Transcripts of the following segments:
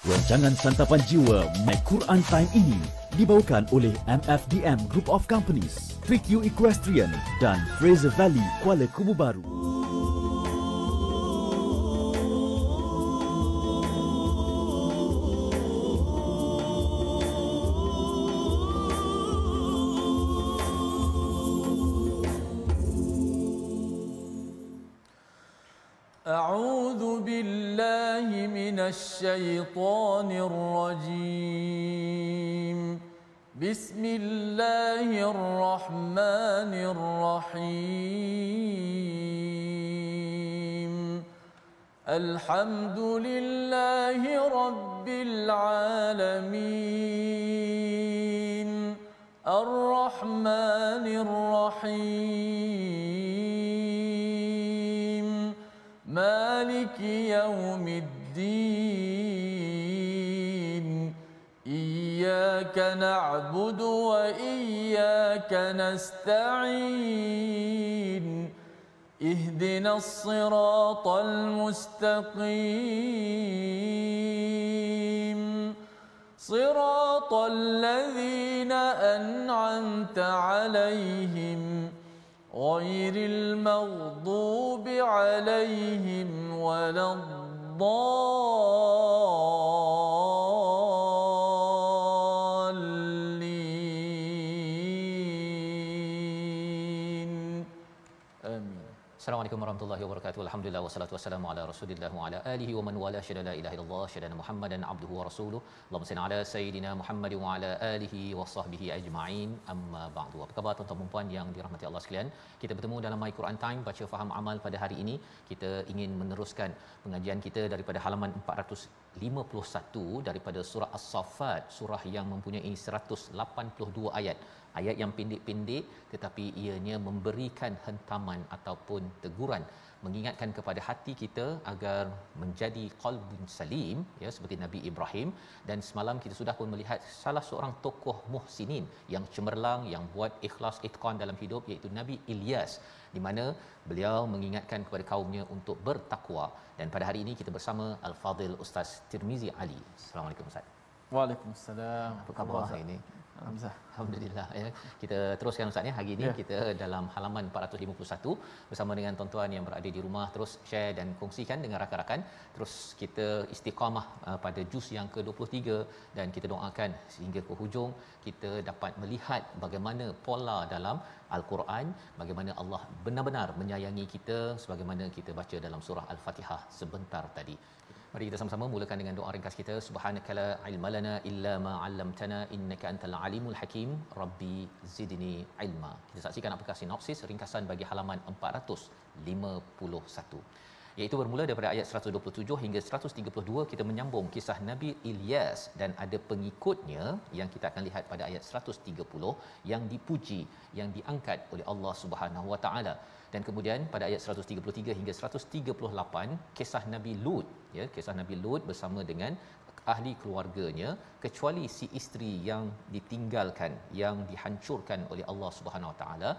Rancangan santapan jiwa My Quran Time ini dibawakan oleh MFDM Group of Companies, Trick You Equestrian dan Fraser Valley Kuala Kubu Baru. أعوذ بالله من الشيطان الرجيم بسم الله الرحمن الرحيم الحمد لله رب العالمين الرحمن الرحيم مالك يوم الدين إياك نعبد وإياك نستعين اهدنا الصراط المستقيم صراط الذين أنعمت عليهم غير المغضوب عليهم ولا الضالين آمين. Assalamualaikum warahmatullahi wabarakatuh. Alhamdulillah wassalatu wassalamu ala Rasulillah wa ala alihi wa man wala syada la ilaha illallah syada Muhammadan abduhu wa rasuluh. Allahumma salli ala sayidina Muhammad wa ala alihi wa sahbihi ajma'in. Amma ba'du. Apa khabar tuan-tuan dan puan yang dirahmati Allah sekalian? Kita bertemu dalam My Quran Time baca faham amal pada hari ini. Kita ingin meneruskan pengajian kita daripada halaman 451 daripada surah As-Saffat, surah yang mempunyai 182 ayat. Ayat yang pendek-pendek tetapi ianya memberikan hentaman ataupun teguran, mengingatkan kepada hati kita agar menjadi qalbun salim, ya, seperti Nabi Ibrahim. Dan semalam kita sudah pun melihat salah seorang tokoh muhsinin yang cemerlang, yang buat ikhlas itqan dalam hidup, iaitu Nabi Ilyas, di mana beliau mengingatkan kepada kaumnya untuk bertakwa. Dan pada hari ini kita bersama Al-Fadhil Ustaz Tirmizi Ali. Assalamualaikum Ustaz. Waalaikumsalam. Apa khabar hari ini? Alhamdulillah, ya. Kita teruskan Ustaz, ya. Hari ini kita dalam halaman 451 bersama dengan tuan-tuan yang berada di rumah. Terus share dan kongsikan dengan rakan-rakan. Terus kita istiqamah pada juz yang ke-23 dan kita doakan sehingga ke hujung kita dapat melihat bagaimana pola dalam Al-Quran, bagaimana Allah benar-benar menyayangi kita sebagaimana kita baca dalam surah Al-Fatihah sebentar tadi. Mari kita sama-sama mulakan dengan doa ringkas kita. Subhanakala ilmalana illa ma 'allamtana innaka antal alimul hakim. Rabbi zidni ilma. Kita saksikan apakah sinopsis ringkasan bagi halaman 451. Iaitu bermula daripada ayat 127 hingga 132 kita menyambung kisah Nabi Ilyas dan ada pengikutnya yang kita akan lihat pada ayat 130 yang dipuji, yang diangkat oleh Allah Subhanahu Wa Taala. Dan kemudian pada ayat 133 hingga 138 kisah Nabi Lut, ya, kisah Nabi Lut bersama dengan ahli keluarganya kecuali si isteri yang ditinggalkan, yang dihancurkan oleh Allah Subhanahu Wa Taala.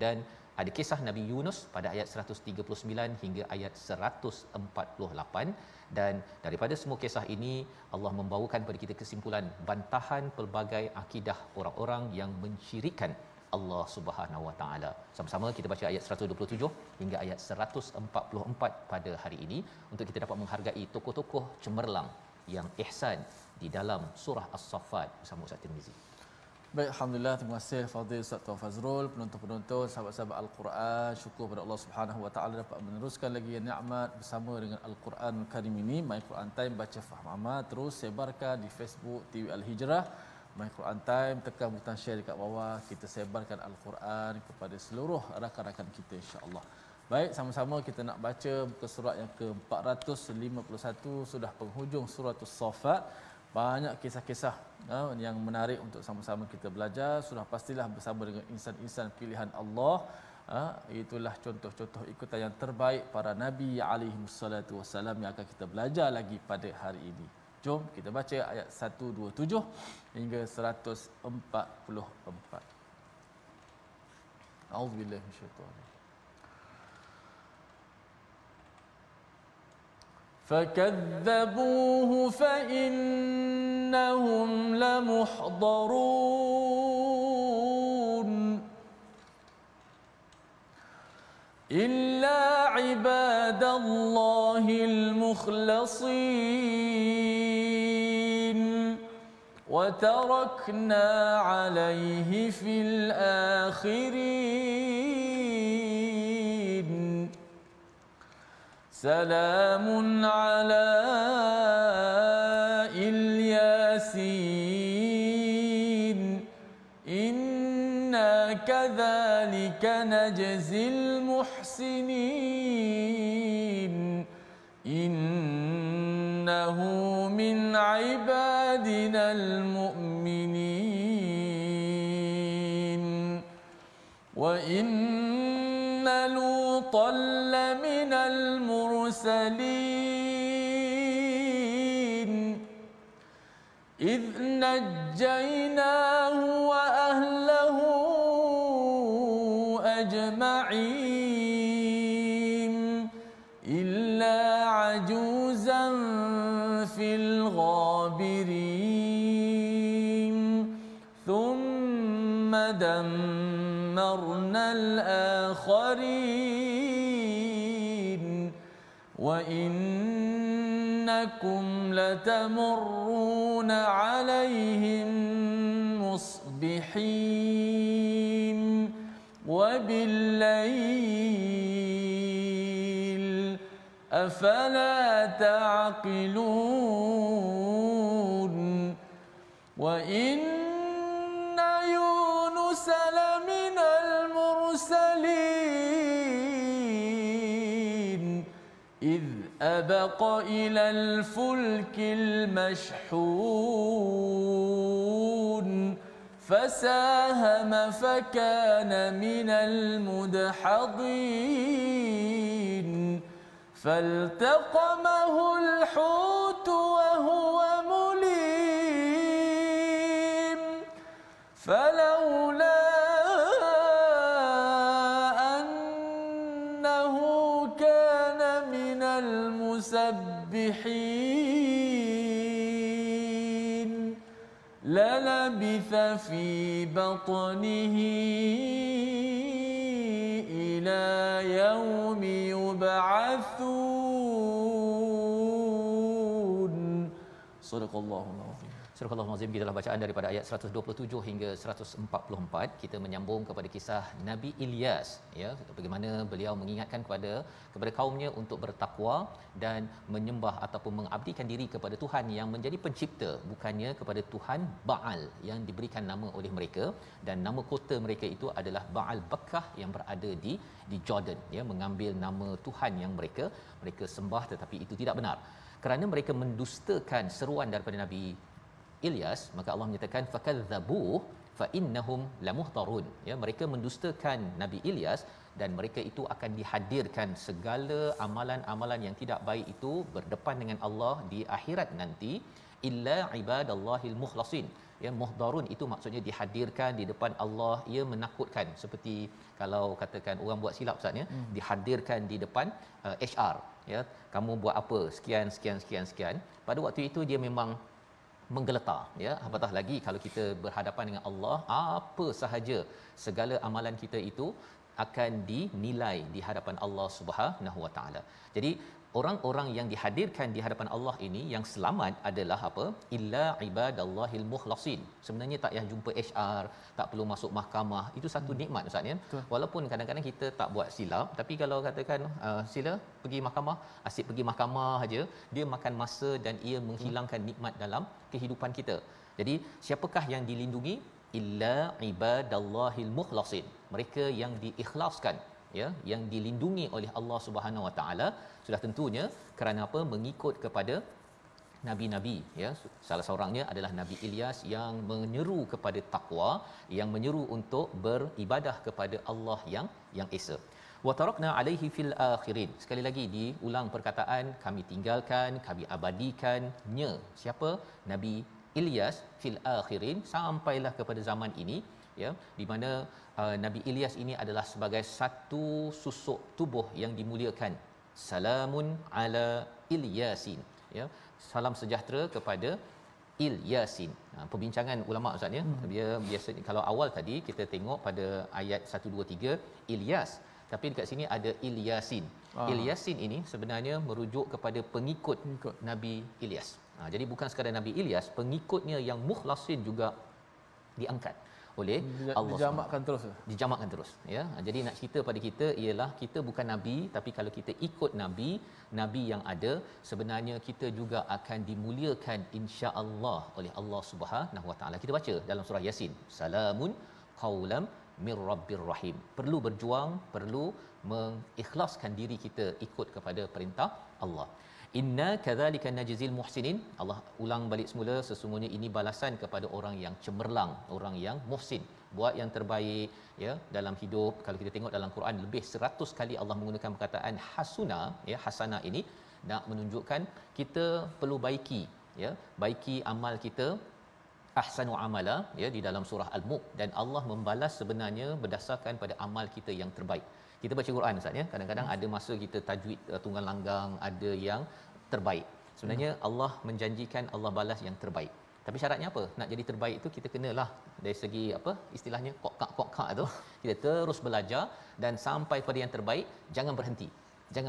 Dan ada kisah Nabi Yunus pada ayat 139 hingga ayat 148. Dan daripada semua kisah ini Allah membawakan kepada kita kesimpulan bantahan pelbagai akidah orang-orang yang mensyirikkan Allah Subhanahu Wa Taala. Sama-sama kita baca ayat 127 hingga ayat 144 pada hari ini untuk kita dapat menghargai tokoh-tokoh cemerlang yang ihsan di dalam surah As-Saffat bersama Ustaz Tirmizi. Baik, alhamdulillah, terima kasih Fadil Ustaz Tuan Fazrul, penonton-penonton, sahabat-sahabat Al-Quran. Syukur kepada Allah Subhanahu Wa Taala dapat meneruskan lagi nikmat bersama dengan Al-Quran Karim ini. My Quran Time baca faham amal terus sebarkan di Facebook TV Al-Hijrah. My Quran Time, tekan butang share dekat bawah, kita sebarkan Al-Quran kepada seluruh rakan-rakan kita, insya-Allah. Baik, sama-sama kita nak baca muka surat yang ke-451, sudah penghujung surah As-Saffat. Banyak kisah-kisah yang menarik untuk sama-sama kita belajar. Sudah pastilah bersama dengan insan-insan pilihan Allah. Itulah contoh-contoh ikutan yang terbaik para Nabi alaihimussalatu wassalam yang akan kita belajar lagi pada hari ini. Jom kita baca ayat 127 hingga 144. A'udzubillahi minasyaitanir rajim. فكذبوه فإنهم لمحضرون إلا عباد الله المخلصين وتركنا عليه في الآخرين سلام على الياسين إنا كذلك نجزي المحسنين إنه من عبادنا المؤمنين وإن لوطا لمن المرسلين إذ نجيناه وأهله أجمعين إلا عجوزا في الغابرين ثم دمرنا الآخرين وإنكم لتمرون عليهم مصبحين وبالليل أفلا تعقلون وإن يونس لمن المرسلين إذ أبق إلى الفلك المشحون فساهم فكان من المدحضين فالتقمه الحوت وهو مليم فلولا أنه كان من المسبحين للبث في بطنه إلى يوم يبعثون صدق الله العظيم. Surah Al-Azim, kita dalam bacaan daripada ayat 127 hingga 144 kita menyambung kepada kisah Nabi Ilyas, ya, bagaimana beliau mengingatkan kepada kaumnya untuk bertakwa dan menyembah ataupun mengabdikan diri kepada Tuhan yang menjadi pencipta, bukannya kepada Tuhan Baal yang diberikan nama oleh mereka, dan nama kota mereka itu adalah Baal Bakkah yang berada di Jordan, ya, mengambil nama Tuhan yang mereka sembah, tetapi itu tidak benar kerana mereka mendustakan seruan daripada Nabi Ilyas. Maka Allah menyatakan fakadzabu fa innahum lamuhtarun, ya, mereka mendustakan Nabi Ilyas dan mereka itu akan dihadirkan segala amalan-amalan yang tidak baik itu berdepan dengan Allah di akhirat nanti, illa ibadallahil mukhlasin, ya, muhdarun itu maksudnya dihadirkan di depan Allah, ia menakutkan, seperti kalau katakan orang buat silap Ustaz, ya, dihadirkan di depan HR, ya, kamu buat apa sekian. Pada waktu itu dia memang menggeletar, ya, apatah lagi kalau kita berhadapan dengan Allah, apa sahaja segala amalan kita itu akan dinilai di hadapan Allah Subhanahu Wa Taala. Jadi orang-orang yang dihadirkan di hadapan Allah ini yang selamat adalah apa? Illa ibadallahil mukhlasin. Sebenarnya tak payah jumpa HR, tak perlu masuk mahkamah. Itu satu nikmat Ustaz, ya. Walaupun kadang-kadang kita tak buat silap, tapi kalau katakan sila pergi mahkamah, asyik pergi mahkamah saja, dia makan masa dan ia menghilangkan nikmat dalam kehidupan kita. Jadi siapakah yang dilindungi? Illa ibadallahil mukhlasin. Mereka yang diikhlaskan, ya, yang dilindungi oleh Allah Subhanahu Wa Taala. Sudah tentunya kerana apa? Mengikut kepada nabi-nabi, ya. Salah seorangnya adalah Nabi Ilyas yang menyeru kepada takwa, yang menyeru untuk beribadah kepada Allah yang esa. Wa tarakna alaihi fil akhirin. Sekali lagi diulang perkataan, kami tinggalkan, kami abadikannya. Siapa? Nabi Ilyas fil akhirin, sampailah kepada zaman ini, ya, di mana Nabi Ilyas ini adalah sebagai satu susuk tubuh yang dimuliakan salamun ala Ilyasin, ya, salam sejahtera kepada Ilyasin. Perbincangan ulama Ustaz ya. Dia biasanya kalau awal tadi kita tengok pada ayat 1 2 3 Ilyas, tapi dekat sini ada Ilyasin. Ilyasin ini sebenarnya merujuk kepada pengikut Nabi Ilyas. Jadi bukan sekadar Nabi Ilyas, pengikutnya yang mukhlasin juga diangkat oleh Allah. Dijamakkan terus, ya. Jadi nak cerita pada kita ialah kita bukan nabi, tapi kalau kita ikut nabi yang ada, sebenarnya kita juga akan dimuliakan insya-Allah oleh Allah Subhanahu Wa Taala. Kita baca dalam surah Yasin, salamun qaulam mir rabbir rahim. Perlu berjuang, perlu mengikhlaskan diri kita ikut kepada perintah Allah. Inna kadzalika najzil muhsinin. Allah ulang balik semula, sesungguhnya ini balasan kepada orang yang cemerlang, orang yang muhsin, buat yang terbaik, ya, dalam hidup. Kalau kita tengok dalam Quran lebih 100 kali Allah menggunakan perkataan hasuna, ya, hasanah ini nak menunjukkan kita perlu baiki amal kita, ahsanu amala, ya, di dalam surah Al-Mulk, dan Allah membalas sebenarnya berdasarkan pada amal kita yang terbaik. Kita baca Quran Ustaz, ya, kadang-kadang ada masa kita tajwid tunggal langgang, ada yang terbaik. Sebenarnya Allah menjanjikan Allah balas yang terbaik. Tapi syaratnya apa? Nak jadi terbaik itu kita kenalah dari segi apa istilahnya kokak tu. Kita terus belajar dan sampai pada yang terbaik, jangan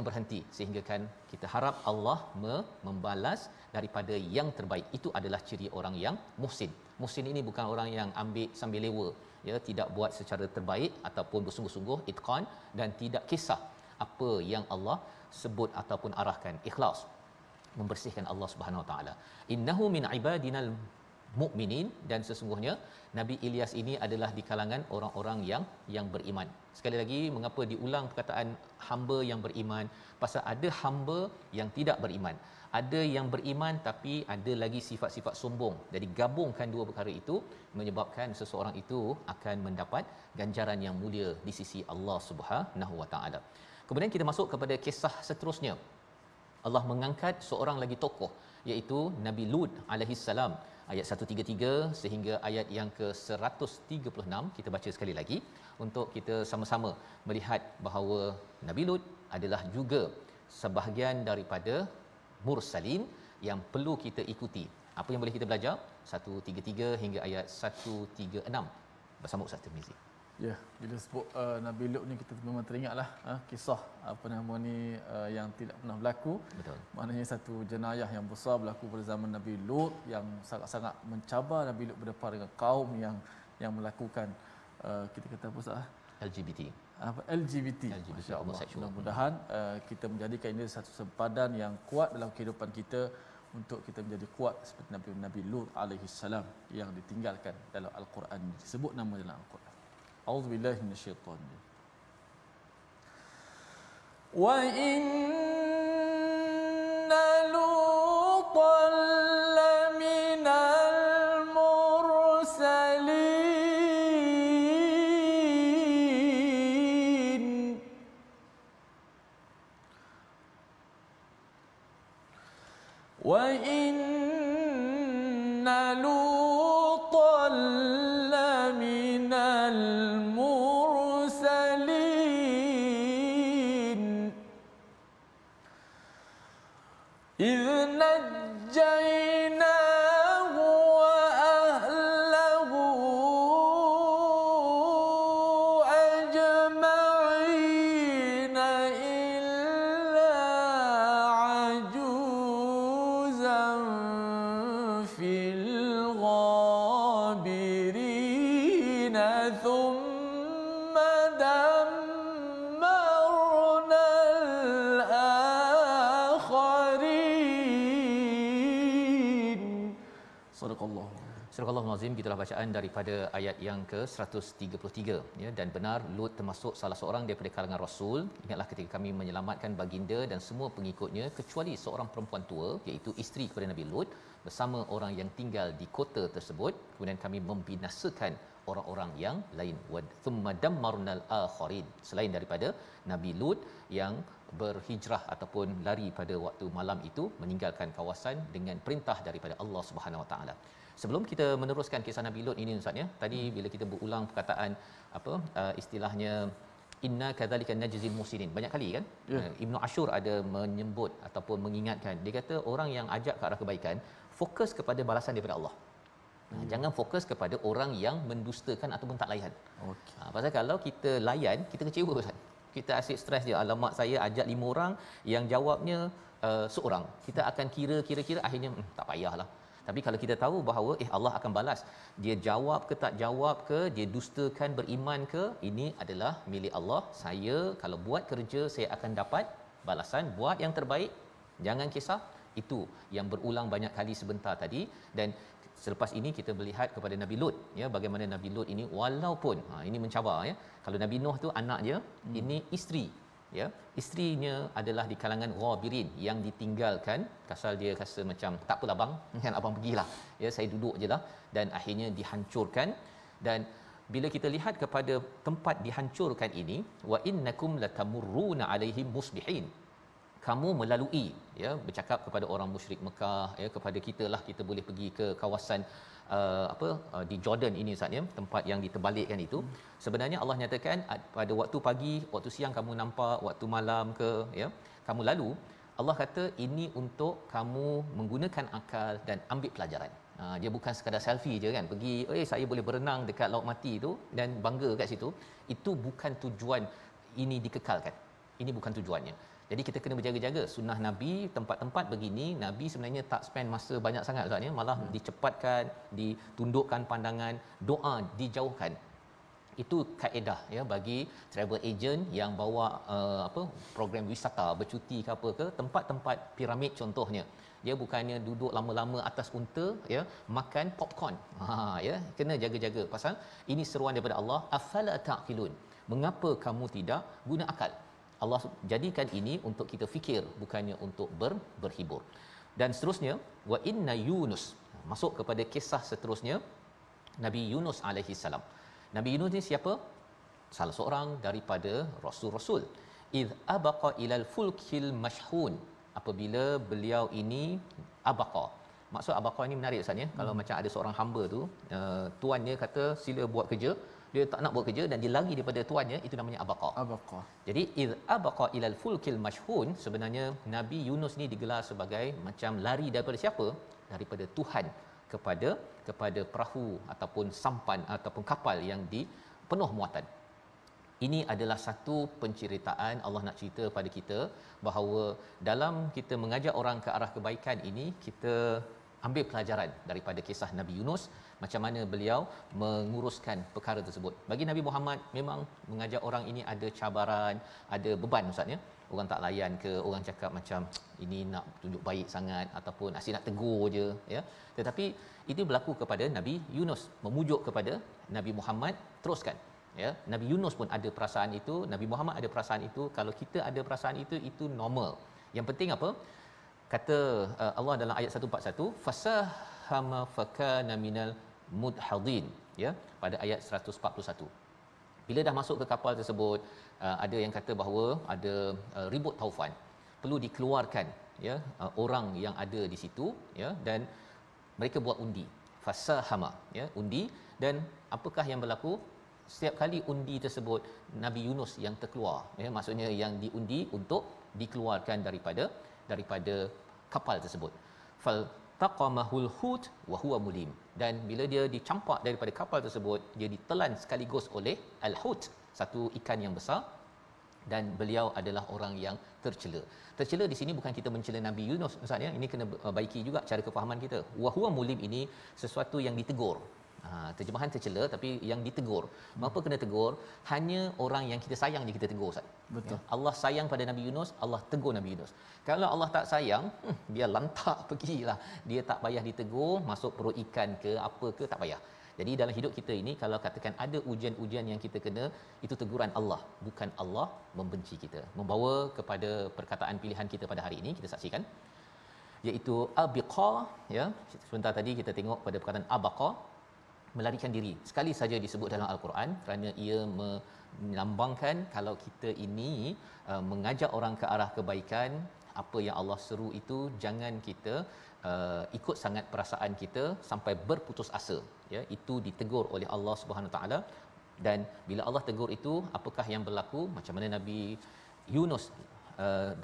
berhenti sehingga kan kita harap Allah membalas daripada yang terbaik. Itu adalah ciri orang yang muhsin. Muhsin ini bukan orang yang ambil sambil lewa, ya, tidak buat secara terbaik ataupun bersungguh-sungguh itqan, dan tidak kisah apa yang Allah sebut ataupun arahkan. Ikhlas, membersihkan Allah Subhanahu Wa Taala. Innahu min ibadinal mukminin, dan sesungguhnya Nabi Ilyas ini adalah di kalangan orang-orang yang beriman. Sekali lagi, mengapa diulang perkataan hamba yang beriman? Pasal ada hamba yang tidak beriman. Ada yang beriman tapi ada lagi sifat-sifat sombong. Jadi gabungkan dua perkara itu menyebabkan seseorang itu akan mendapat ganjaran yang mulia di sisi Allah Subhanahu Wa Taala. Kemudian kita masuk kepada kisah seterusnya. Allah mengangkat seorang lagi tokoh, iaitu Nabi Lut alaihi salam, ayat 133 sehingga ayat yang ke-136. Kita baca sekali lagi untuk kita sama-sama melihat bahawa Nabi Lut adalah juga sebahagian daripada mursalin yang perlu kita ikuti. Apa yang boleh kita belajar? 133 hingga ayat 136 bersama Ustaz Tirmizi. Ya, bila sebut Nabi Lut ni kita memang teringatlah kisah apa nama ni yang tidak pernah berlaku. Betul. Maknanya satu jenayah yang besar berlaku pada zaman Nabi Lut yang sangat-sangat mencabar Nabi Lut berdepan dengan kaum yang melakukan kita kata apa Ustaz? LGBT. Masya-Allah. Mudah-mudahan kita menjadikan ini satu sempadan yang kuat dalam kehidupan kita untuk kita menjadi kuat seperti Nabi Lut alaihi salam yang ditinggalkan dalam Al-Quran, disebut nama dalam Al-Quran. A'udzubillahi minasyaitanir. Wa inna Lutan laminal mursalin. Wa inna Lutan laminal mursalin. إذ نجيناه وأهله أجمعين إلا عجوزا في الغابرين ثم دمرنا الآخرين. صدق الله. Surah Al-Azim, gitulah bacaan daripada ayat yang ke-133, ya. Dan benar, Lut termasuk salah seorang daripada kalangan Rasul. Ingatlah ketika kami menyelamatkan baginda dan semua pengikutnya kecuali seorang perempuan tua, iaitu isteri kepada Nabi Lut, bersama orang yang tinggal di kota tersebut. Kemudian kami membinasakan orang-orang yang lain. Wa thumma dammarnal akharin. Selain daripada Nabi Lut yang berhijrah ataupun lari pada waktu malam itu, meninggalkan kawasan dengan perintah daripada Allah Subhanahu Wa Taala. Sebelum kita meneruskan kisah Nabi Lut ini Ustaz, ya, tadi bila kita berulang perkataan istilahnya inna kadzalika najzil muhsinin. Banyak kali kan Ibnu Ashur ada menyebut ataupun mengingatkan, dia kata orang yang ajak ke arah kebaikan fokus kepada balasan daripada Allah. Jangan fokus kepada orang yang mendustakan ataupun tak layan. Okey. Pasal kalau kita layan, kita kecewa Ustaz. Kita asyik stres je, alamak saya ajak 5 orang yang jawabnya seorang. Kita akan kira akhirnya tak payahlah. Tapi kalau kita tahu bahawa Allah akan balas, dia jawab ke tak jawab ke, dia dustakan beriman ke, ini adalah milik Allah. Saya kalau buat kerja saya akan dapat balasan, buat yang terbaik, jangan kisah. Itu yang berulang banyak kali sebentar tadi. Dan selepas ini kita melihat kepada Nabi Lut, ya, bagaimana Nabi Lut ini walaupun ini mencabar, ya. Kalau Nabi Nuh tu anak dia, ini isteri, ya, isterinya adalah di kalangan ghabirin yang ditinggalkan. Pasal dia rasa macam tak apalah bang, kan abang pergilah, ya, saya duduk jelah, dan akhirnya dihancurkan. Dan bila kita lihat kepada tempat dihancurkan ini, wa innakum latamurruna alaihim musbihin, kamu melalui, ya, bercakap kepada orang musyrik Mekah, ya, kepada kita lah, kita boleh pergi ke kawasan di Jordan ini Ustaz, ya, tempat yang diterbalikkan itu. Sebenarnya Allah nyatakan pada waktu pagi, waktu siang kamu nampak, waktu malam ke, ya, kamu lalu, Allah kata ini untuk kamu menggunakan akal dan ambil pelajaran. Dia bukan sekadar selfie je kan, pergi saya boleh berenang dekat laut mati tu dan bangga kat situ. Itu bukan tujuan ini dikekalkan. Ini bukan tujuannya. Jadi kita kena berjaga-jaga. Sunnah Nabi, tempat-tempat begini Nabi sebenarnya tak spend masa banyak sangat Ustaz, ya, malah dicepatkan, ditundukkan pandangan, doa dijauhkan. Itu kaedah, ya, bagi travel agent yang bawa program wisata, bercuti ke apa ke, tempat-tempat piramid contohnya. Dia bukannya duduk lama-lama atas unta, ya, makan popcorn. Ya, kena jaga-jaga pasal ini seruan daripada Allah, afala taqilun. Mengapa kamu tidak guna akal? Allah jadikan ini untuk kita fikir, bukannya untuk berhibur. Dan seterusnya, wa inna Yunus, masuk kepada kisah seterusnya, Nabi Yunus alaihi salam. Nabi Yunus ni siapa? Salah seorang daripada rasul-rasul. Id abaqa ilal fulkil mashhun, apabila beliau ini abaqa. Maksud abaqa ni menarik Ustaz, ya. Kalau macam ada seorang hamba tu, tuannya kata sila buat kerja, dia tak nak buat kerja dan dia lari daripada tuannya, itu namanya abaqa. Jadi id abaqa ilal fulkil mashhun, sebenarnya Nabi Yunus ni digelar sebagai macam lari daripada siapa? Daripada Tuhan kepada perahu ataupun sampan ataupun kapal yang penuh muatan. Ini adalah satu penceritaan Allah nak cerita pada kita bahawa dalam kita mengajak orang ke arah kebaikan ini, kita ambil pelajaran daripada kisah Nabi Yunus, macam mana beliau menguruskan perkara tersebut. Bagi Nabi Muhammad, memang mengajak orang ini ada cabaran, ada beban Ustaz, ya. Orang tak layan ke, orang cakap macam ini nak tunjuk baik sangat ataupun asyik nak tegur je, ya. Tetapi itu berlaku kepada Nabi Yunus, memujuk kepada Nabi Muhammad teruskan, ya. Nabi Yunus pun ada perasaan itu, Nabi Muhammad ada perasaan itu. Kalau kita ada perasaan itu normal. Yang penting apa? Kata Allah dalam ayat 141, fasahama fakana minal mudhadin, ya, pada ayat 141. Bila dah masuk ke kapal tersebut, ada yang kata bahawa ada ribut taufan, perlu dikeluarkan, ya, orang yang ada di situ, ya, dan mereka buat undi, fasahama, ya, undi. Dan apakah yang berlaku? Setiap kali undi tersebut, Nabi Yunus yang terkeluar, ya, maksudnya yang diundi untuk dikeluarkan daripada kapal tersebut. Fal taqamahul hut wa huwa mulim, dan bila dia dicampak daripada kapal tersebut, dia ditelan sekaligus oleh al-hut, satu ikan yang besar, dan beliau adalah orang yang tercela. Tercela di sini bukan kita mencela Nabi Yunus Ustaz, ya. Ini kena baiki juga cara kefahaman kita. Wa huwa mulim ini sesuatu yang ditegur. Terjemahan tercela tapi yang ditegur. Mengapa kena tegur? Hanya orang yang kita sayang je kita tegur Ustaz. Betul. Ya? Allah sayang pada Nabi Yunus, Allah tegur Nabi Yunus. Kalau Allah tak sayang, biar lantak pergilah. Dia tak payah ditegur, masuk perut ikan ke apa ke, tak payah. Jadi dalam hidup kita ini, kalau katakan ada ujian-ujian yang kita kena, itu teguran Allah, bukan Allah membenci kita. Membawa kepada perkataan pilihan kita pada hari ini, kita saksikan, iaitu abiqa, ya. Sebentar tadi kita tengok pada perkataan abaqa, melarikan diri. Sekali saja disebut dalam Al-Quran kerana ia melambangkan kalau kita ini mengajak orang ke arah kebaikan, apa yang Allah seru itu jangan kita ikut sangat perasaan kita sampai berputus asa, ya. Itu ditegur oleh Allah Subhanahu taala. Dan bila Allah tegur itu, apakah yang berlaku? Macam mana Nabi Yunus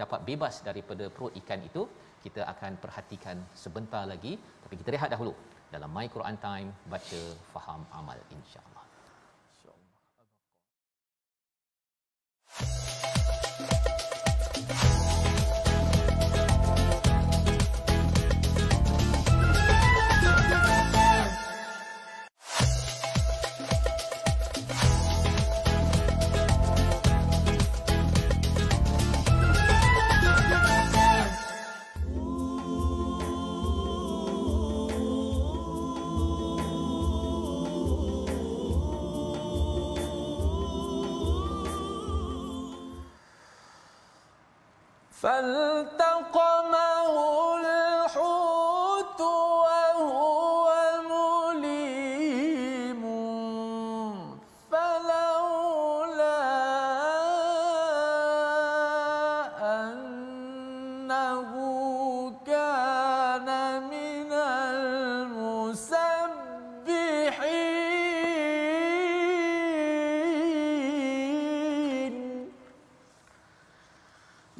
dapat bebas daripada perut ikan itu, kita akan perhatikan sebentar lagi. Tapi kita rehat dahulu dalam My Quran Time, baca faham amal, insya-Allah. فالتقمه الحوت وهو مليم فلولا أنه كان من المسبحين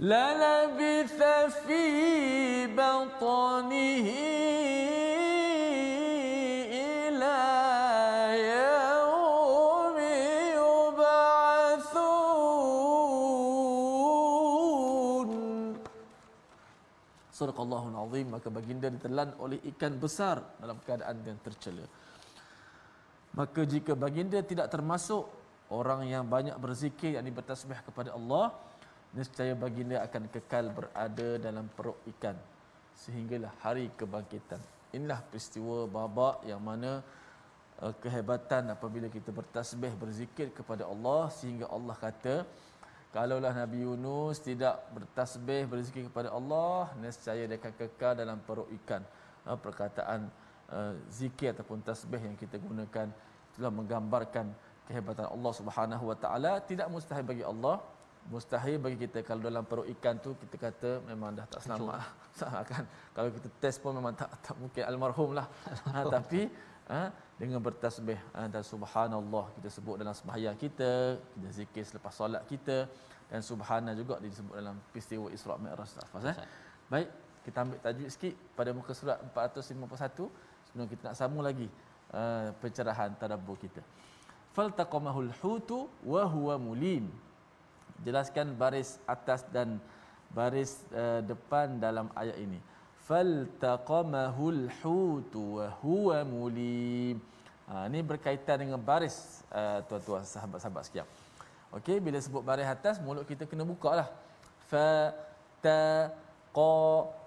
للبث في بطنه إلى يوم يبعثون. Suraqallahul Azim. Maka baginda ditelan oleh ikan besar dalam keadaan yang tercela. Maka jika baginda tidak termasuk orang yang banyak berzikir, yakni bertasbih kepada Allah, nescaya baginda akan kekal berada dalam perut ikan sehinggalah hari kebangkitan. Inilah peristiwa babak yang mana kehebatan apabila kita bertasbih, berzikir kepada Allah, sehingga Allah kata kalaulah Nabi Yunus tidak bertasbih, berzikir kepada Allah, nescaya dia akan kekal dalam perut ikan. Perkataan zikir ataupun tasbih yang kita gunakan telah menggambarkan kehebatan Allah Subhanahu Wa Taala. Tidak mustahil bagi Allah, mustahil bagi kita kalau dalam perut ikan tu kita kata memang dah tak selamat kan. Kalau kita test pun memang tak mungkin almarhum lah. Tapi dengan bertasbih dan subhanallah kita sebut dalam sembahyang kita, kita zikir selepas solat kita, dan subhana juga disebut dalam peristiwa Isra Mi'raj. Baik, kita ambil tajwid sikit pada muka surat 451 sebelum kita nak sambung lagi pencerahan tadabbur kita. Faltaqamahul hutu wa huwa mulim. Jelaskan baris atas dan baris depan dalam ayat ini. Faltaqamahul hutu wa huwa mulim. Ini berkaitan dengan baris tuan-tuan sahabat-sahabat sekalian. Okey, bila sebut baris atas, mulut kita kena buka lah. Fa ta qa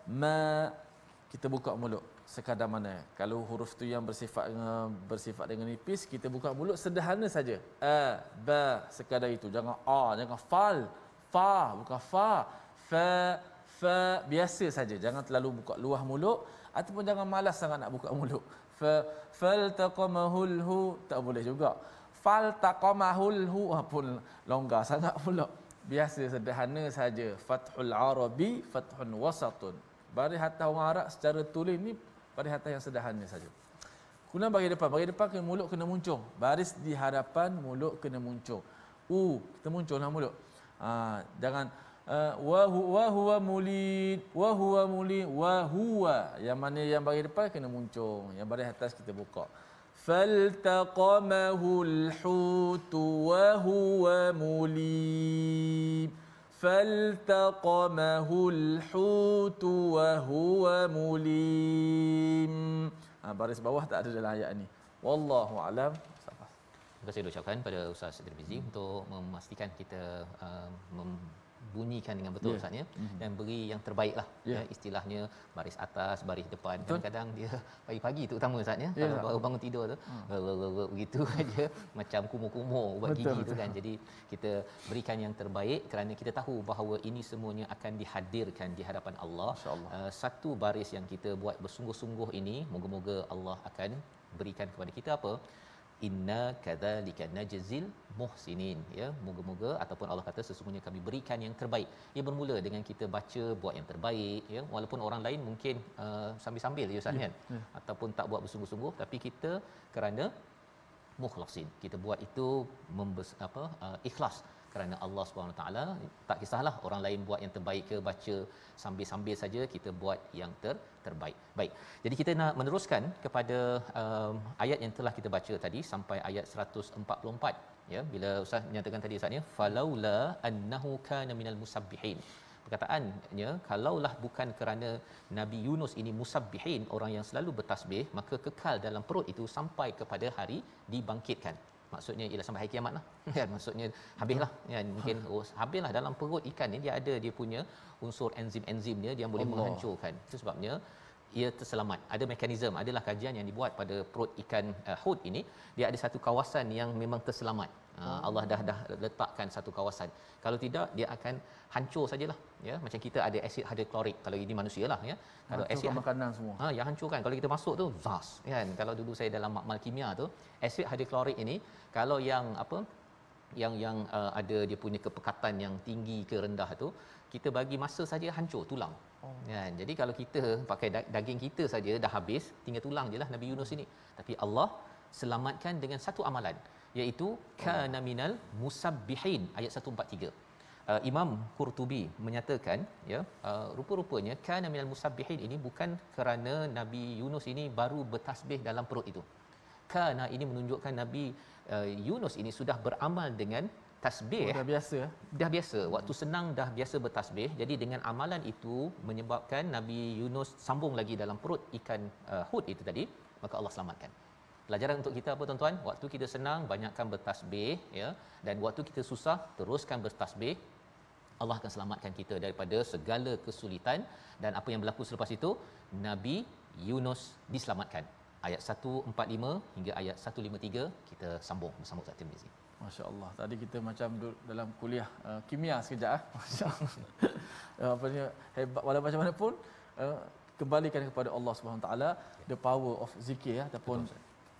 ma, kita buka mulut sekadar mana. Kalau huruf tu yang bersifat dengan nipis, kita buka mulut sederhana saja. A, ba, sekadar itu. Jangan a, jangan fal, fa, bukan fa, fa, fa, biasa saja. Jangan terlalu buka luah mulut ataupun jangan malas sangat nak buka mulut. Faltaqamahul hu, tak boleh juga. Faltaqamahul hu pun longgar sangat pula. Biasa sederhana saja. Fathul Arabi, fathun wasatun. Baris atas orang Arab secara tulis ni baris atas yang sederhana saja. Kemudian bagi depan kena mulut kena muncung. Baris di hadapan mulut kena muncung. Kita muncunglah mulut. Jangan wa huwa mulid, wa huwa mulid, wa huwa. Yang mana yang bagi depan kena muncung, yang baris atas kita buka. Faltaqamahul hutu wa huwa mulim. Faltaqamahul hutu wa huwa mulim. Baris bawah tak ada dalam ayat ni. Wallahu alam. Terima kasih ucapkan pada Ustaz Tirmizi untuk memastikan kita bunyikan dengan betul Ustaz ya, dan beri yang terbaiklah ya, istilahnya baris atas, baris depan. Kadang-kadang dia pagi-pagi tu utama Ustaz ya, kalau baru bangun tidur tu begitu aja macam kumur-kumur ubat gigi tu kan. Jadi kita berikan yang terbaik kerana kita tahu bahawa ini semuanya akan dihadirkan di hadapan Allah. Satu baris yang kita buat bersungguh-sungguh ini, moga-moga Allah akan berikan kepada kita apa? Inna kadzalika najzil muhsinin, ya, moga-moga ataupun Allah kata sesungguhnya kami berikan yang terbaik. Ia bermula dengan kita baca buat yang terbaik ya, walaupun orang lain mungkin sambil-sambil ya Ustaz kan, ataupun tak buat bersungguh-sungguh, tapi kita kerana mukhlasin. Kita buat itu ikhlas kerana Allah Subhanahu taala. Tak kisahlah orang lain buat yang terbaik ke, baca sambil-sambil saja, kita buat yang terbaik. Baik. Jadi kita nak meneruskan kepada ayat yang telah kita baca tadi sampai ayat 144, ya, bila Ustaz menyatakan tadi Ustaz, ya, falaula annahu kana minal musabbihin. Perkataannya, kalaulah bukan kerana Nabi Yunus ini musabbihin, orang yang selalu bertasbih, maka kekal dalam perut itu sampai kepada hari dibangkitkan. Maksudnya ialah sampai hari kiamat lah, kan? Maksudnya habislah, kan? Mungkin habislah dalam perut ikan ni, dia ada dia punya unsur enzim-enzim dia yang boleh menghancurkan. Itu sebabnya ia terselamat. Ada mekanisme, adalah kajian yang dibuat pada perut ikan Hud ini, dia ada satu kawasan yang memang terselamat. Allah dah letakkan satu kawasan. Kalau tidak, dia akan hancur sajalah, ya. Macam kita ada asid hidroklorik, kalau ini manusialah, ya. Kalau asid makanan semua, yang hancurkan. Kalau kita masuk tu zas, kan. Kalau dulu saya dalam makmal kimia tu, asid hidroklorik ini, kalau yang yang ada dia punya kepekatan yang tinggi ke rendah tu, kita bagi masa saja hancur tulang. Kan. Jadi kalau kita pakai daging kita saja dah habis, tinggal tulang jelah Nabi Yunus ini. Tapi Allah selamatkan dengan satu amalan, iaitu kana minal musabbihin, ayat 143. Imam Qurtubi menyatakan, ya, rupa-rupanya kana minal musabbihin ini bukan kerana Nabi Yunus ini baru bertasbih dalam perut itu. Kana ini menunjukkan Nabi Yunus ini sudah beramal dengan tasbih. Dah biasa waktu senang, dah biasa bertasbih. Jadi dengan amalan itu menyebabkan Nabi Yunus sambung lagi dalam perut ikan Hud itu tadi, maka Allah selamatkan. Pelajaran untuk kita apa tuan-tuan? Waktu kita senang, banyakkan bertasbih, ya, dan waktu kita susah, teruskan bertasbih. Allah akan selamatkan kita daripada segala kesulitan. Dan apa yang berlaku selepas itu, Nabi Yunus diselamatkan. Ayat 145 hingga ayat 153 kita sambung bersama Ustaz Tirmizi. Masya-Allah. Tadi kita macam dalam kuliah kimia sekejap, masya-Allah. Apanya hebat, walau macam mana pun kembalikan kepada Allah Subhanahu taala, the power of zikir, ya, ataupun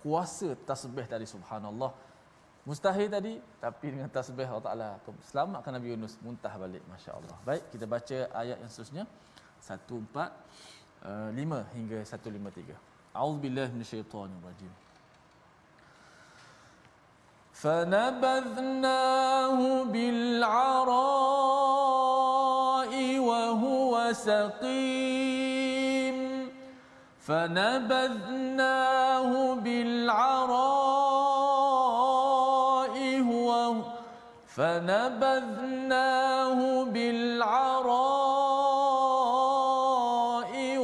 kuasa tasbih tadi, subhanallah. Mustahil tadi, tapi dengan tasbih Allah Taala selamatkan Nabi Yunus, muntah balik, masya-Allah. Baik, kita baca ayat yang seterusnya 145 hingga 153. A'udzubillahi minasyaitonir rajim. فنبذناه بالعراء وهو سقيم فنبذناه بالعراء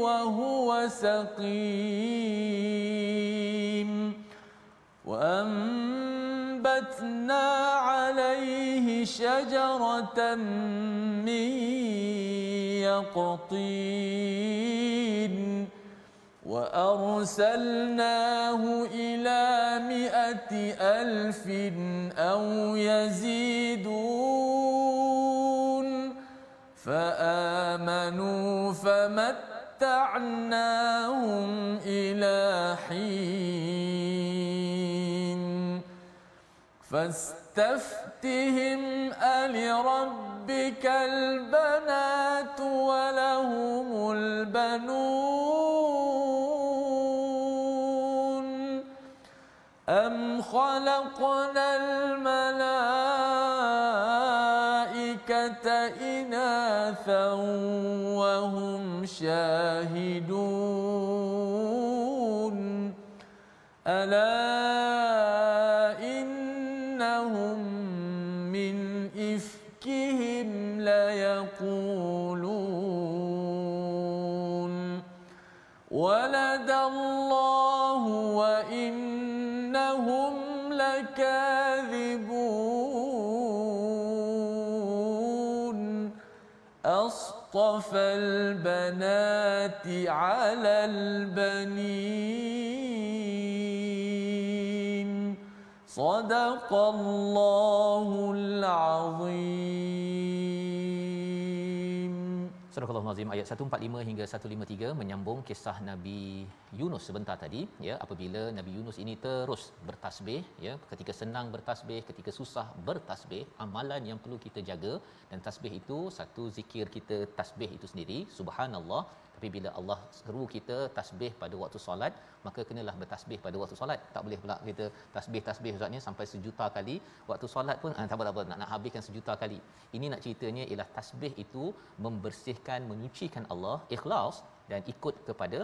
وهو سقيم وأنبتنا عليه شجرة من يقطين وأرسلناه إلى 100,000 أو يزيدون فآمنوا فمتعناهم إلى حين فاستفتهم ألربك البنات ولهم البنون أم خلقنا الملائكة إناثا وهم شاهدون ألا إنهم من إفكهم ليقولون ولد الله وإنهم لكاذبون أصطفى البنات على البنين صدق الله العظيم. Surah Al-Azim ayat 145 hingga 153 menyambung kisah Nabi Yunus sebentar tadi, ya, apabila Nabi Yunus ini terus bertasbih, ya, ketika senang bertasbih, ketika susah bertasbih, amalan yang perlu kita jaga. Dan tasbih itu satu zikir kita, tasbih itu sendiri subhanallah, Tapi bila Allah seru kita tasbih pada waktu solat, maka kenalah bertasbih pada waktu solat. Tak boleh pula kita tasbih ustaznya sampai sejuta kali, waktu solat pun tak apa nak habiskan sejuta kali. Ini nak ceritanya ialah tasbih itu membersihkan, menyucikan Allah, ikhlas dan ikut kepada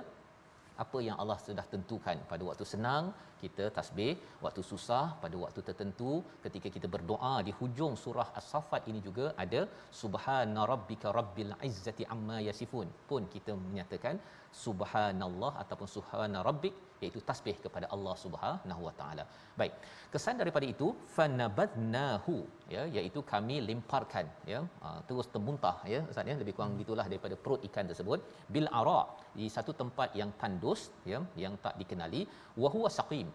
apa yang Allah sudah tentukan. Pada waktu senang kita tasbih, waktu susah pada waktu tertentu, ketika kita berdoa di hujung surah As-Saffat ini juga ada subhana rabbika rabbil izzati amma yasifun, pun kita menyatakan subhanallah ataupun subhana rabbik, iaitu tasbih kepada Allah Subhanahu wa taala. Baik, kesan daripada itu fanabadnahu, ya, iaitu kami lemparkan, ya, terus termuntah, ya ustaz, ya, lebih kurang begitulah daripada perut ikan tersebut, bil ara, di satu tempat yang tandus, ya, yang tak dikenali, wa huwa saqim.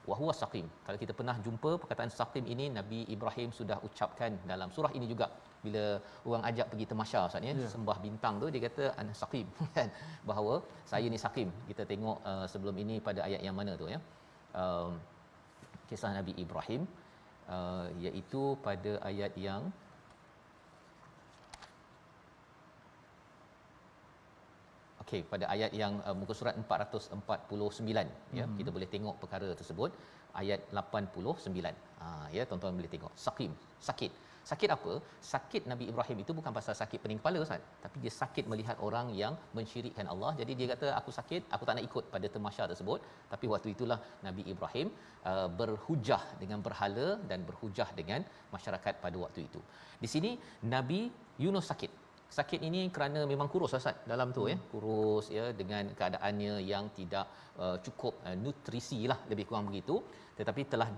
Wahwa saqim. Kalau kita pernah jumpa perkataan saqim ini, Nabi Ibrahim sudah ucapkan dalam surah ini juga bila orang ajak pergi tamasya ustaz, ya, sembah bintang tu, dia kata ana saqim kan, bahawa saya ni saqim. Kita tengok sebelum ini pada ayat yang mana tu, ya, kisah Nabi Ibrahim, iaitu pada ayat yang okey, pada ayat yang muka surat 449, ya, kita boleh tengok perkara tersebut ayat 89. Ya, tuan-tuan boleh tengok saqim, sakit. Sakit apa? Sakit Nabi Ibrahim itu bukan pasal sakit pening kepala ustaz, tapi dia sakit melihat orang yang mensyirikkan Allah. Jadi dia kata aku sakit, aku tak nak ikut pada tamasya tersebut. Tapi waktu itulah Nabi Ibrahim berhujah dengan berhala dan berhujah dengan masyarakat pada waktu itu. Di sini Nabi Yunus sakit. Sakit ini kerana memang kurus ustaz dalam tu, ya, kurus, ya, dengan keadaannya yang tidak cukup nutrisi lah, lebih kurang begitu, tetapi telah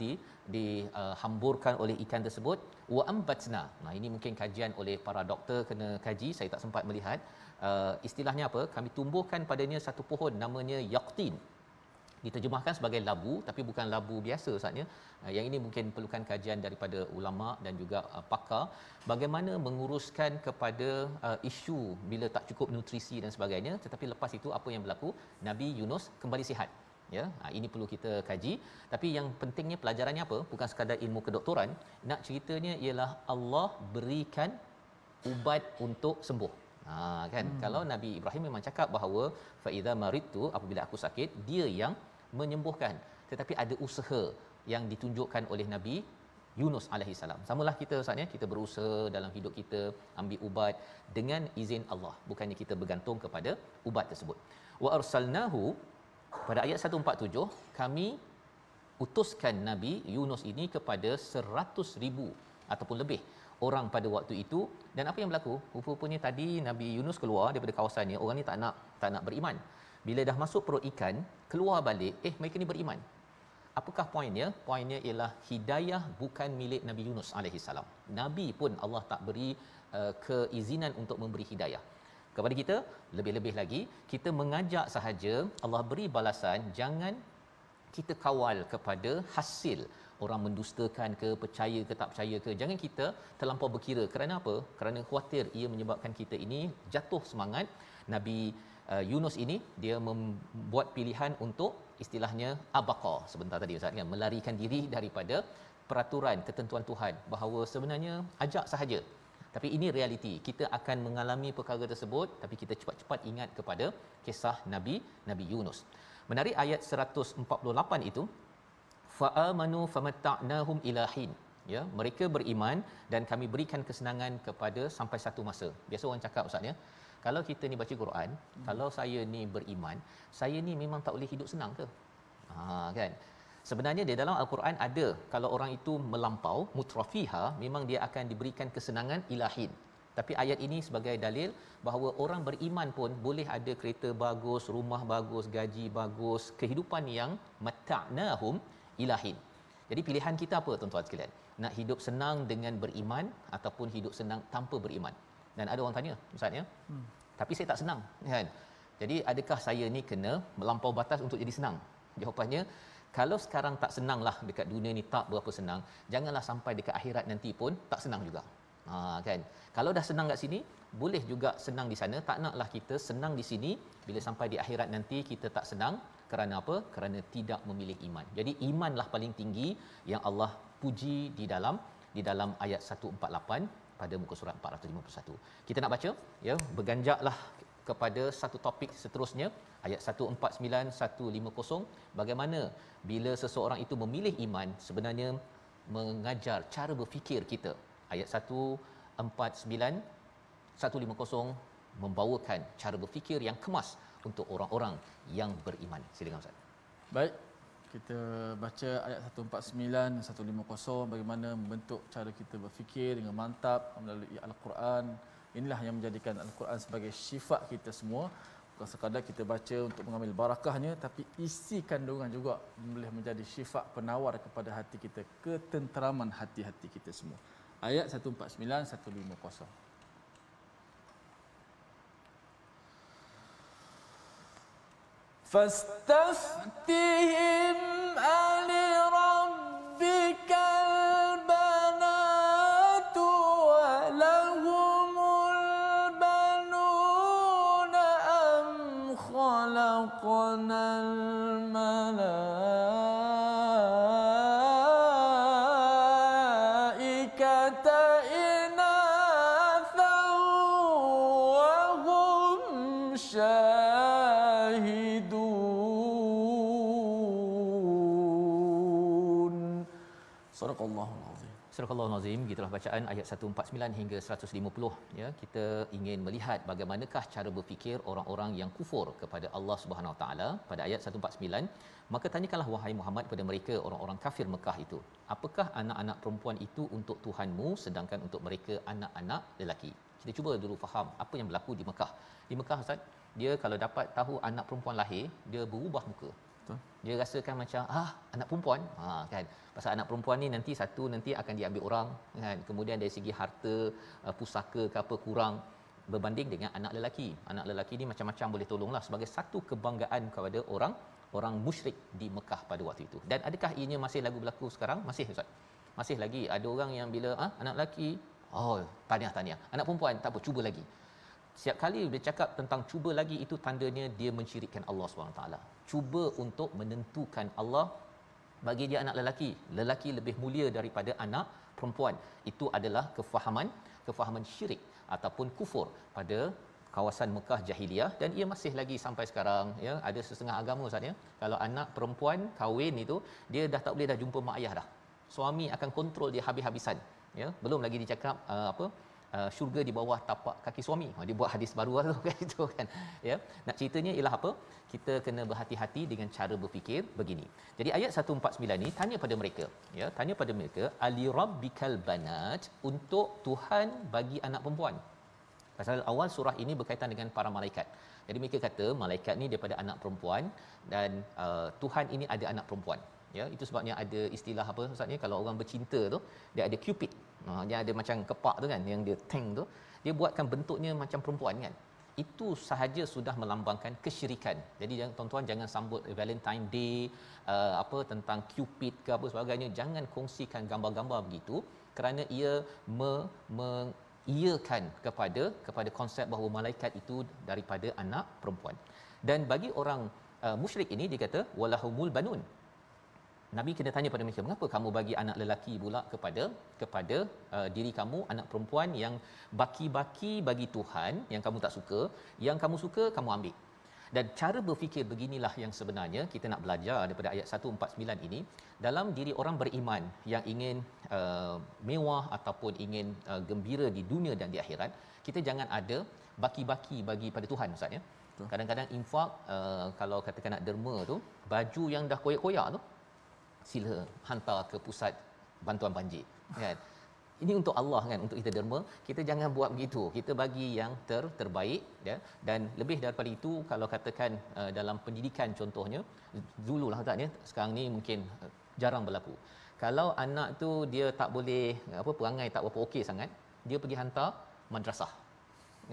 dihamburkan oleh ikan tersebut. Wa ambatna, nah ini mungkin kajian oleh para doktor, kena kaji, saya tak sempat melihat istilahnya apa. Kami tumbuhkan padanya satu pohon namanya yaqtin, diterjemahkan sebagai labu, tapi bukan labu biasa ustaznya. Yang ini mungkin perlukan kajian daripada ulama dan juga pakar, bagaimana menguruskan kepada isu bila tak cukup nutrisi dan sebagainya. Tetapi lepas itu apa yang berlaku? Nabi Yunus kembali sihat, ya. Ini perlu kita kaji. Tapi yang pentingnya pelajarannya apa? Bukan sekadar ilmu kedoktoran, nak ceritanya ialah Allah berikan ubat untuk sembuh. Kan, kalau Nabi Ibrahim memang cakap bahawa fa idza maridtu, apabila aku sakit, dia yang menyembuhkan, tetapi ada usaha yang ditunjukkan oleh Nabi Yunus alaihi salam. Samalah kita ustaz, ya, kita berusaha dalam hidup kita ambil ubat dengan izin Allah, bukannya kita bergantung kepada ubat tersebut. Wa arsalnahu, pada ayat 147, kami utuskan Nabi Yunus ini kepada 100,000 ataupun lebih orang pada waktu itu. Dan apa yang berlaku? Rupanya tadi Nabi Yunus keluar daripada kawasannya, orang ni tak nak beriman. Bila dah masuk perut ikan, keluar balik, mereka ni beriman. Apakah poinnya? Poinnya ialah hidayah bukan milik Nabi Yunus alaihi salam. Nabi pun Allah tak beri keizinan untuk memberi hidayah kepada kita. Lebih-lebih lagi, kita mengajak sahaja, Allah beri balasan. Jangan kita kawal kepada hasil orang mendustakan ke, percaya ke tak percaya ke. Jangan kita terlampau berkira. Kerana apa? Kerana khuatir ia menyebabkan kita ini jatuh semangat. Nabi Yunus ini dia membuat pilihan untuk istilahnya abaqa sebentar tadi ustaz, kan, melarikan diri daripada peraturan ketentuan Tuhan, bahawa sebenarnya ajak sahaja. Tapi ini realiti, kita akan mengalami perkara tersebut, tapi kita cepat-cepat ingat kepada kisah Nabi Yunus. Menarik ayat 148 itu, fa'amanu famatta'nahum ilahin, ya, mereka beriman dan kami berikan kesenangan kepada sampai satu masa. Biasa orang cakap ustaz, ya, kalau kita ni baca Quran, kalau saya ni beriman, saya ni memang tak boleh hidup senang ke? Kan, sebenarnya di dalam Al-Quran ada, kalau orang itu melampau mutrafiha, memang dia akan diberikan kesenangan ilahin. Tapi ayat ini sebagai dalil bahawa orang beriman pun boleh ada kereta bagus, rumah bagus, gaji bagus, kehidupan yang matta'nahum ilahin. Jadi pilihan kita apa tuan-tuan sekalian? Nak hidup senang dengan beriman ataupun hidup senang tanpa beriman? Dan ada orang tanya, ustaz, ya, tapi saya tak senang, kan? Jadi adakah saya ni kena melampau batas untuk jadi senang? Jawapannya, kalau sekarang tak senanglah dekat dunia ni, tak berapa senang, janganlah sampai dekat akhirat nanti pun tak senang juga. Kan? Kalau dah senang kat sini, boleh juga senang di sana. Tak naklah kita senang di sini, bila sampai di akhirat nanti kita tak senang. Kerana apa? Kerana tidak memilih iman. Jadi imanlah paling tinggi yang Allah puji di dalam ayat 148 pada muka surat 451. Kita nak baca, ya, berganjaklah kepada satu topik seterusnya, ayat 149 150, bagaimana bila seseorang itu memilih iman sebenarnya mengajar cara berfikir kita. Ayat 149 150 membawakan cara berfikir yang kemas untuk orang-orang yang beriman. Silakan Ustaz. Baik, kita baca ayat 149 150 bagaimana membentuk cara kita berfikir dengan mantap melalui Al-Quran. Inilah yang menjadikan Al-Quran sebagai syifa kita semua. Bukan sekadar kita baca untuk mengambil barakahnya, tapi isi kandungan juga boleh menjadi syifa penawar kepada hati kita, ketenteraman hati-hati kita semua. Ayat 149 150. فاستفتهم ألربك البنات ولهم البنون أم خلقنا الملائكة إناثا وهم Sadaqallahul Azim. Surah Al-Azim, gitulah bacaan ayat 149 hingga 150 ya. Kita ingin melihat bagaimanakah cara berfikir orang-orang yang kufur kepada Allah Subhanahu Wa Taala. Pada ayat 149, maka tanyakanlah wahai Muhammad kepada mereka orang-orang kafir Mekah itu, apakah anak-anak perempuan itu untuk Tuhanmu sedangkan untuk mereka anak-anak lelaki? Kita cuba dulu faham apa yang berlaku di Mekah. Di Mekah Ustaz, dia kalau dapat tahu anak perempuan lahir, dia berubah muka. Dia rasakan macam anak perempuan kan, pasal anak perempuan ni nanti akan diambil orang kan, kemudian dari segi harta pusaka ke apa kurang berbanding dengan anak lelaki. Anak lelaki ni macam-macam boleh tolonglah, sebagai satu kebanggaan kepada orang musyrik di Mekah pada waktu itu. Dan adakah ianya masih lagu berlaku sekarang? Masih Ustaz. Masih lagi ada orang yang bila anak lelaki, tahniah, anak perempuan tak apa, cuba lagi. Setiap kali dia cakap tentang cuba lagi, itu tandanya dia mensyirikkan Allah SWT. Cuba untuk menentukan Allah bagi dia anak lelaki lebih mulia daripada anak perempuan. Itu adalah kefahaman syirik ataupun kufur pada kawasan Mekah jahiliah, dan ia masih lagi sampai sekarang ya. Ada setengah agama Ustaz ya, kalau anak perempuan kahwin itu, dia dah tak boleh dah jumpa mak ayah dah. Suami akan kontrol dia habis-habisan ya. Belum lagi dicakap syurga di bawah tapak kaki suami. Dia buat hadis baru lah tu kan, itu kan ya. Nak ceritanya ialah apa? Kita kena berhati-hati dengan cara berfikir begini. Jadi ayat 149 ni tanya pada mereka ya, ali rabbikal banat, untuk Tuhan bagi anak perempuan. Pasal awal surah ini berkaitan dengan para malaikat. Jadi mereka kata malaikat ni daripada anak perempuan, dan Tuhan ini ada anak perempuan. Ya, itu sebabnya ada istilah apa Ustaz ni, kalau orang bercinta tu dia ada cupid. Dia ada macam kepak tu kan, yang dia tank tu, dia buatkan bentuknya macam perempuan kan. Itu sahaja sudah melambangkan kesyirikan. Jadi tuan-tuan jangan sambut Valentine Day tentang cupid ke apa sebagainya, jangan kongsikan gambar-gambar begitu, kerana ia mengiyakan kepada konsep bahawa malaikat itu daripada anak perempuan. Dan bagi orang musyrik ini dia kata walahumul banun. Nabi kena tanya pada mereka, mengapa kamu bagi anak lelaki pula kepada diri kamu, anak perempuan yang baki-baki bagi Tuhan yang kamu tak suka, yang kamu suka kamu ambil. Dan cara berfikir beginilah yang sebenarnya kita nak belajar daripada ayat 149 ini. Dalam diri orang beriman yang ingin mewah ataupun ingin gembira di dunia dan di akhirat, kita jangan ada baki-baki bagi pada Tuhan Ustaz ya. Kadang-kadang infak, kalau katakan nak derma tu, baju yang dah koyak-koyak tu sila hantar ke pusat bantuan banjir kan. Ini untuk Allah kan, untuk kita derma. Kita jangan buat begitu, kita bagi yang terbaik ya. Dan lebih daripada itu, kalau katakan dalam pendidikan contohnya, dululah tak ya, sekarang ni mungkin jarang berlaku. Kalau anak tu dia tak boleh perangai tak berapa okey sangat, dia pergi hantar madrasah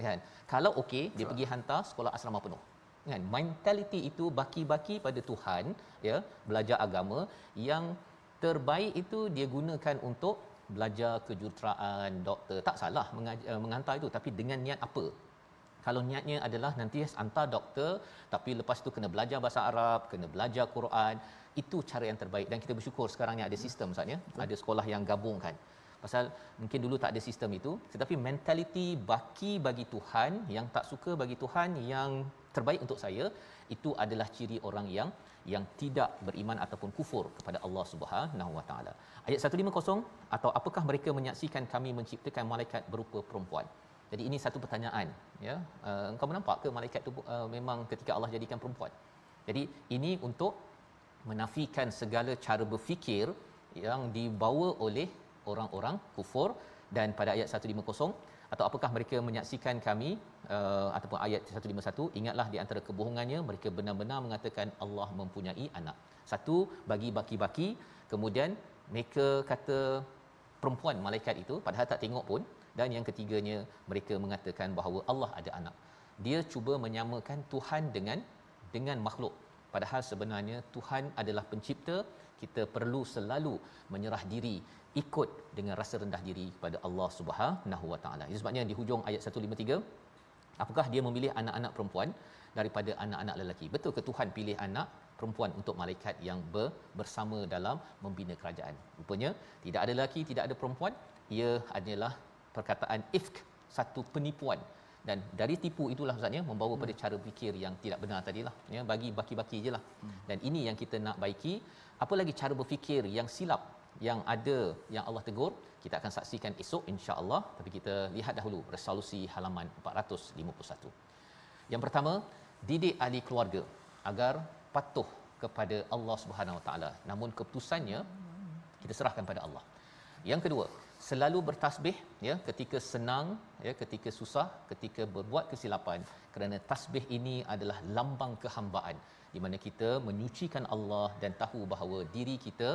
kan. Kalau okey, dia pergi hantar sekolah asrama penuh kan. Mentaliti itu baki-baki pada Tuhan ya, belajar agama. Yang terbaik itu dia gunakan untuk belajar kejuruteraan, doktor, tak salah menghantar itu, tapi dengan niat apa? Kalau niatnya adalah nanti hantar doktor, tapi lepas tu kena belajar bahasa Arab, kena belajar Quran, itu cara yang terbaik. Dan kita bersyukur sekarang ni ada sistem Ustaz ya, ada sekolah yang gabungkan. Pasal mungkin dulu tak ada sistem itu, tetapi mentaliti baki bagi Tuhan, yang tak suka bagi Tuhan, yang terbaik untuk saya, itu adalah ciri orang yang tidak beriman ataupun kufur kepada Allah Subhanahu Wa Taala. Ayat 150, atau apakah mereka menyaksikan kami menciptakan malaikat berupa perempuan? Jadi ini satu pertanyaan, ya. Engkau nampak ke malaikat itu memang ketika Allah jadikan perempuan? Jadi ini untuk menafikan segala cara berfikir yang dibawa oleh orang-orang kufur. Dan pada ayat 150, atau apakah mereka menyaksikan kami, ataupun ayat 151, ingatlah di antara kebohongannya mereka benar-benar mengatakan Allah mempunyai anak. Satu, bagi baki-baki, kemudian mereka kata perempuan malaikat itu padahal tak tengok pun, dan yang ketiganya mereka mengatakan bahawa Allah ada anak. Dia cuba menyamakan Tuhan dengan makhluk, padahal sebenarnya Tuhan adalah pencipta. Kita perlu selalu menyerah diri, ikut dengan rasa rendah diri kepada Allah Subhanahu Wa Taala. Itu sebabnya di hujung ayat 153, apakah dia memilih anak-anak perempuan daripada anak-anak lelaki? Betul ke Tuhan pilih anak perempuan untuk malaikat yang bersama dalam membina kerajaan? Rupanya tidak ada lelaki, tidak ada perempuan. Ia adalah perkataan ifk, satu penipuan. Dan dari tipu itulah maksudnya membawa pada cara fikir yang tidak benar tadilah, ya, bagi baki-baki jelah. Dan ini yang kita nak baiki. Apa lagi cara berfikir yang silap yang ada yang Allah tegur, kita akan saksikan esok insya-Allah. Tapi kita lihat dahulu resolusi halaman 451. Yang pertama, didik ahli keluarga agar patuh kepada Allah Subhanahu Wa Taala, namun keputusannya kita serahkan pada Allah. Yang kedua, selalu bertasbih, ya, ketika senang, ya, ketika susah, ketika berbuat kesilapan, kerana tasbih ini adalah lambang kehambaan di mana kita menyucikan Allah dan tahu bahawa diri kita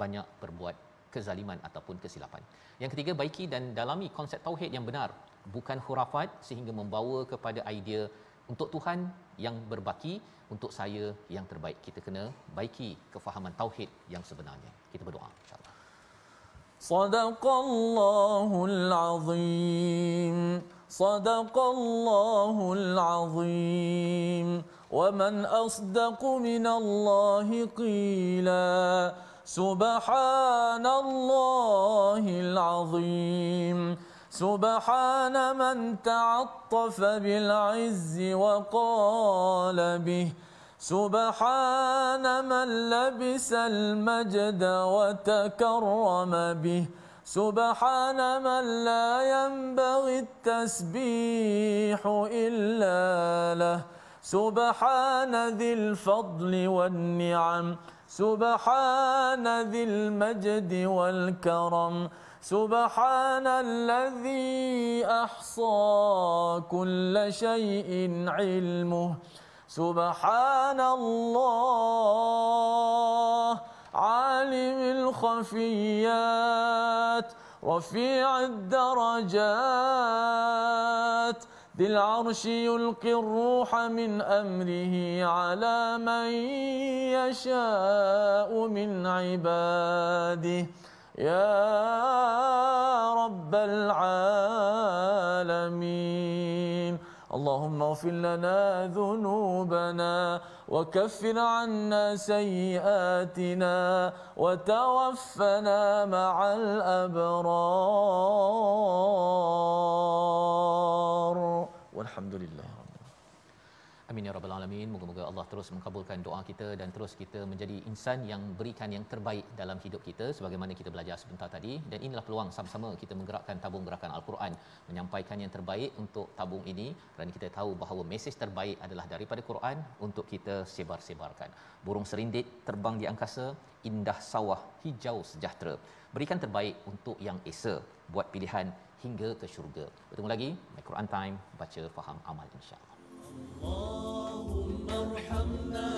banyak berbuat kezaliman ataupun kesilapan. Yang ketiga, baiki dan dalami konsep tauhid yang benar, bukan khurafat sehingga membawa kepada idea untuk Tuhan yang berbaki, untuk saya yang terbaik. Kita kena baiki kefahaman tauhid yang sebenarnya. Kita berdoa insya-Allah. Sadaqallahul azim. Sadaqallahul azim. Wa man asdaqu minallahi qila. Subhanallahil azim. سبحان من تعطف بالعز وقال به سبحان من لبس المجد وتكرم به سبحان من لا ينبغي التسبيح إلا له سبحان ذي الفضل والنعم سبحان ذي المجد والكرم سبحان الذي أحصى كل شيء علمه سبحان الله عالم الخفيات رفيع الدرجات ذي العرش يلقي الروح من أمره على من يشاء من عباده يا رب العالمين اللهم اغفر لنا ذنوبنا وكفر عنا سيئاتنا وتوفنا مع الأبرار والحمد لله. Amin ya rabbal alamin. Moga-moga Allah terus mengabulkan doa kita dan terus kita menjadi insan yang berikan yang terbaik dalam hidup kita sebagaimana kita belajar sebentar tadi. Dan inilah peluang sama-sama kita menggerakkan tabung gerakan Al-Quran, menyampaikan yang terbaik untuk tabung ini kerana kita tahu bahawa mesej terbaik adalah daripada Quran untuk kita sebar-sebarkan. Burung serindit terbang di angkasa, indah sawah hijau sejahtera. Berikan terbaik untuk yang esa, buat pilihan hingga ke syurga. Bertemu lagi My Quran Time, baca faham amal insya-Allah. اللهم ارحمنا